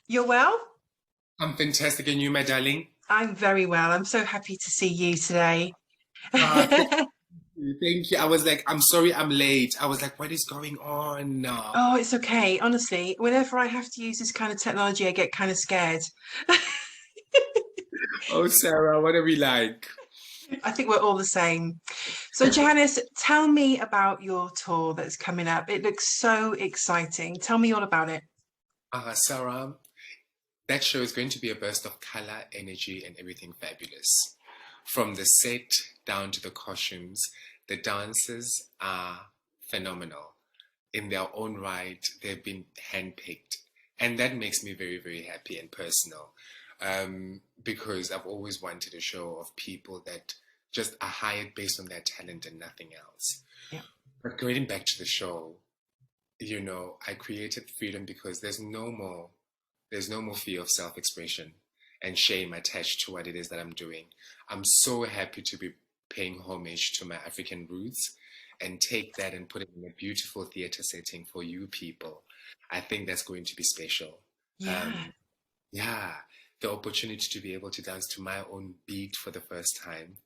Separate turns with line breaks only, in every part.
You're well?
I'm fantastic, and you, my darling?
I'm very well. I'm so happy to see you today.
Thank you. Thank you. I was like, I'm sorry I'm late. I was like, what is going on?
Oh, it's okay. Honestly, whenever I have to use this kind of technology, I get kind of scared.
Oh, Sarah, what are we like?
I think we're all the same. So, Johannes, tell me about your tour that's coming up. It looks so exciting. Tell me all about it.
Sarah, that show is going to be a burst of color, energy, and everything fabulous. From the set down to the costumes, the dances are phenomenal. In their own right, they've been handpicked. And that makes me very, very happy and personal, because I've always wanted a show of people that just are hired based on their talent and nothing else.
Yeah.
But going back to the show, I created freedom because there's no more fear of self-expression and shame attached to what it is that I'm doing. I'm so happy to be paying homage to my African roots and take that and put it in a beautiful theater setting for you people. I think that's going to be special.
Yeah.
Um, yeah, the opportunity to be able to dance to my own beat for the first time.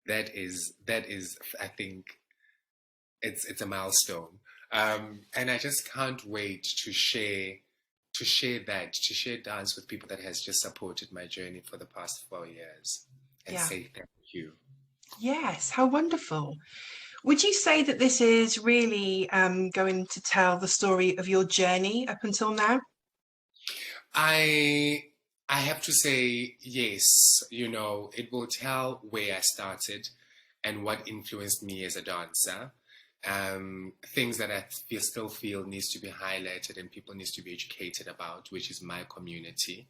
That is, I think it's a milestone. And I just can't wait to share dance with people that has just supported my journey for the past 4 years and
Yeah.
say thank you.
Yes. How wonderful. Would you say that this is really going to tell the story of your journey up until now?
I I have to say yes, it will tell where I started and what influenced me as a dancer. Things that I still feel needs to be highlighted and people needs to be educated about, which is my community.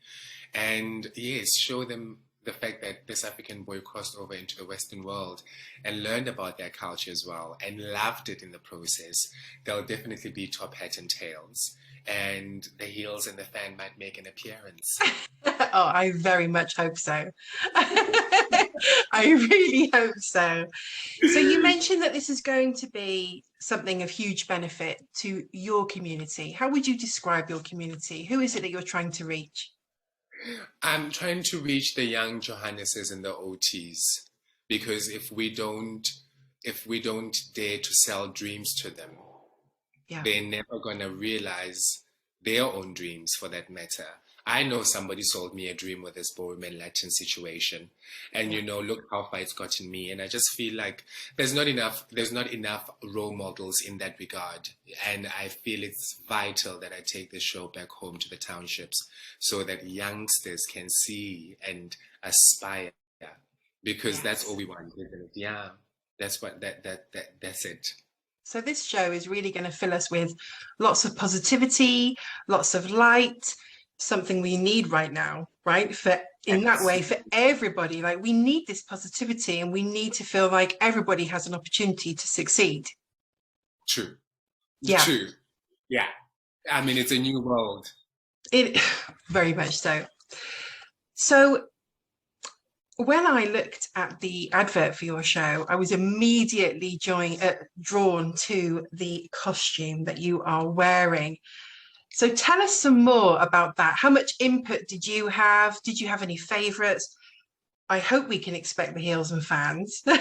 And yes, show them the fact that this African boy crossed over into the Western world and learned about their culture as well and loved it in the process. There'll definitely be top hat and tails, and the heels and the fan might make an appearance.
Oh, I very much hope so. I really hope so. So you mentioned that this is going to be something of huge benefit to your community. How would you describe your community? Who is it that you're trying to reach?
I'm trying to reach the young Johanneses and the OTs because if we don't dare to sell dreams to them,
Yeah.
they're never gonna realize their own dreams for that matter. I know somebody sold me a dream with this ballroom and Latin situation. And
Yeah.
look how far it's gotten me. And I just feel like there's not enough role models in that regard. And I feel it's vital that I take this show back home to the townships so that youngsters can see and aspire. Because that's all
Yes.
we want, isn't it? Yeah. That's it.
So this show is really going to fill us with lots of positivity, lots of light, something we need right now, right? For in that way, for everybody, like we need this positivity and we need to feel like everybody has an opportunity to succeed.
True.
Yeah,
True. Yeah. I mean, it's a new world.
it very much so. So when I looked at the advert for your show, I was immediately drawn to the costume that you are wearing. So tell us some more about that. How much input did you have? Did you have any favorites? I hope we can expect the heels and fans. But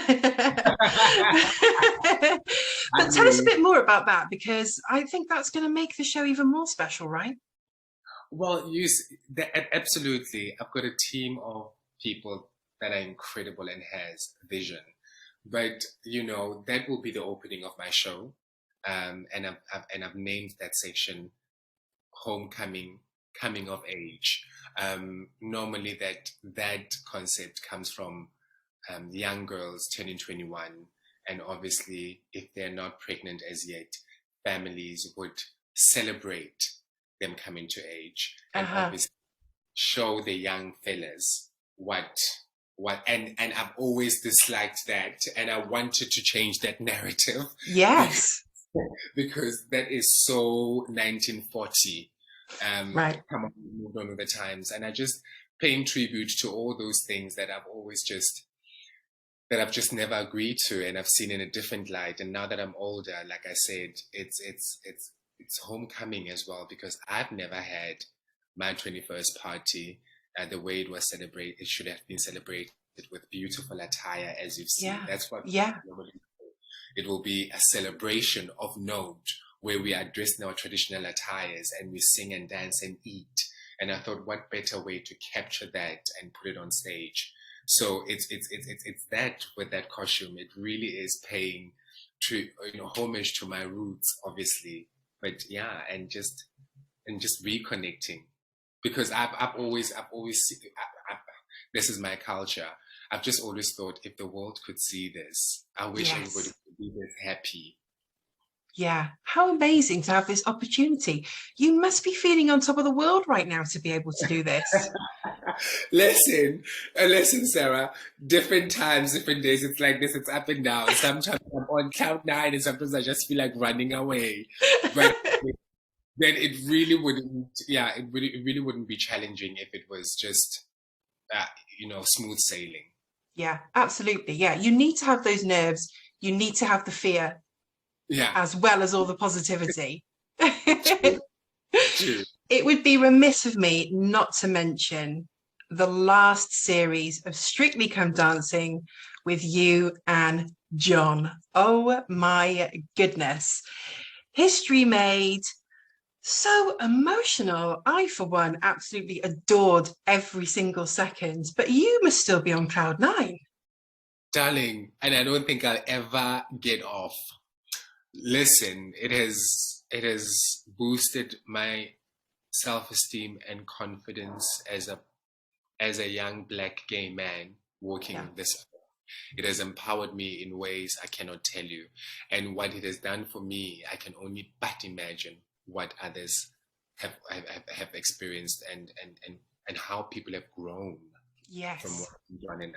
I
tell us a
mean,
bit more about that because I think that's going to make the show even more special, right?
well, absolutely. I've got a team of people that are incredible and has vision. But that will be the opening of my show, and I've named that section "Homecoming, Coming of Age." Normally, that concept comes from young girls turning 21, and obviously, if they're not pregnant as yet, families would celebrate them coming to age, and
Uh-huh.
obviously show the young fellas what. And I've always disliked that, and I wanted to change that narrative because
Yes.
because that is so 1940.
Right.
Come on, moved on with the times, and I just paying tribute to all those things that I've just never agreed to, and I've seen in a different light. And now that I'm older, like I said, it's homecoming as well because I've never had my 21st party, the way it was celebrated, it should have been celebrated with beautiful attire, as you've seen.
Yeah.
That's what
Yeah.
it will be, a celebration of note where we are dressed in our traditional attires and we sing and dance and eat. And I thought, what better way to capture that and put it on stage? So it's that with that costume, it really is paying homage to my roots, obviously. But yeah, and just reconnecting, because I've always this is my culture. I've just always thought, if the world could see this, I wish everybody could be this happy.
Yeah. How amazing to have this opportunity. You must be feeling on top of the world right now to be able to do this.
Listen, Sarah, different times, different days, it's like this, it's up and down. Sometimes I'm on cloud nine and sometimes I just feel like running away. But then it really wouldn't be challenging if it was just, smooth sailing.
Yeah, absolutely. Yeah, you need to have those nerves. You need to have the fear, as well as all the positivity.
True.
It would be remiss of me not to mention the last series of Strictly Come Dancing with you and John. Oh my goodness. History made. So emotional. I, for one, absolutely adored every single second, but you must still be on cloud nine.
Darling, and I don't think I'll ever get off. Listen, it has boosted my self-esteem and confidence as a young Black gay man walking this earth. It has empowered me in ways I cannot tell you. And what it has done for me, I can only but imagine what others have experienced and how people have grown.
Yes.
From John and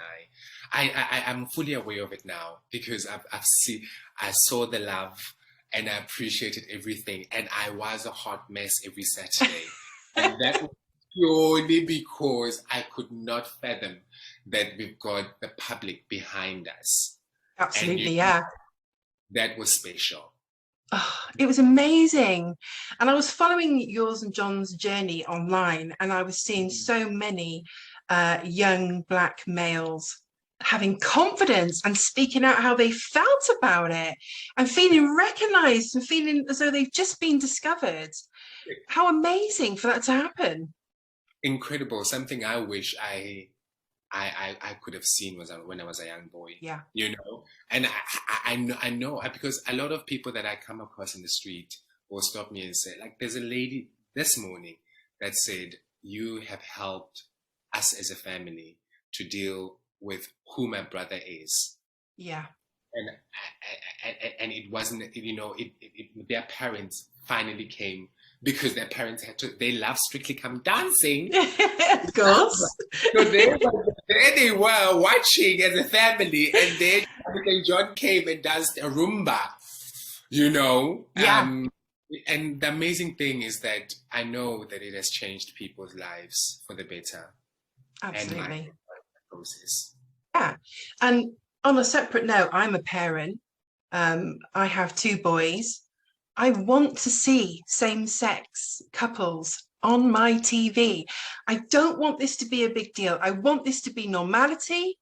I'm fully aware of it now, because I saw the love and I appreciated everything, and I was a hot mess every Saturday. And that was purely because I could not fathom that we've got the public behind us.
Absolutely,
that was special.
Oh, it was amazing. And I was following yours and John's journey online, and I was seeing so many young Black males having confidence and speaking out how they felt about it and feeling recognized and feeling as though they've just been discovered. How amazing for that to happen.
Incredible. Something I wish I could have seen when I was a young boy.
Yeah.
And I know because a lot of people that I come across in the street will stop me and say, like, there's a lady this morning that said, you have helped us as a family to deal with who my brother is.
Yeah.
And it wasn't, their parents finally came, because their parents they love Strictly Come Dancing.
Of course.
So there they were watching as a family, and then John came and danced a rumba,
Yeah.
And the amazing thing is that I know that it has changed people's lives for the better.
Absolutely.
And process.
Yeah. And on a separate note, I'm a parent. I have 2 boys. I want to see same-sex couples on my TV. I don't want this to be a big deal. I want this to be normality.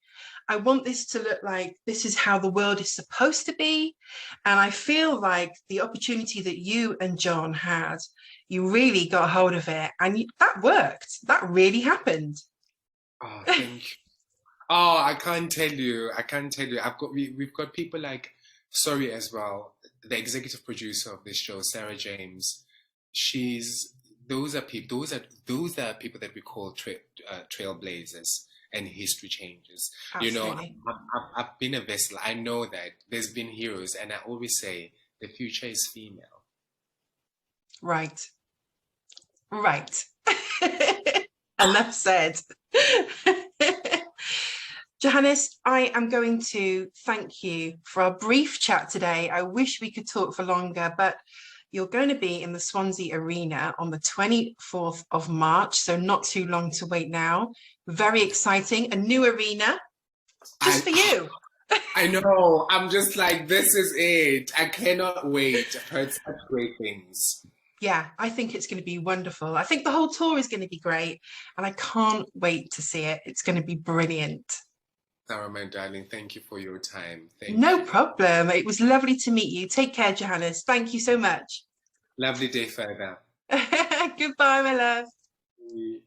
I want this to look like this is how the world is supposed to be. And I feel like the opportunity that you and John had, you really got hold of it. And that worked. That really happened.
Oh, thank you. Oh, I can't tell you. We've got people like, sorry as well, the executive producer of this show, Sarah James. Those are people that we call trailblazers and history changers.
Absolutely.
I've been a vessel. I know that there's been heroes, and I always say the future is female.
Right. Enough said. Johannes, I am going to thank you for our brief chat today. I wish we could talk for longer, but you're going to be in the Swansea Arena on the 24th of March, so not too long to wait now. Very exciting, a new arena just for you.
I know. I'm just like, this is it. I cannot wait. I've heard such great things.
Yeah, I think it's going to be wonderful. I think the whole tour is going to be great, and I can't wait to see it. It's going to be brilliant.
Sarah, my darling, thank you for your time. Thank
No
you.
problem. It was lovely to meet you. Take care, Johannes. Thank you so much.
Lovely day further.
Goodbye, my love.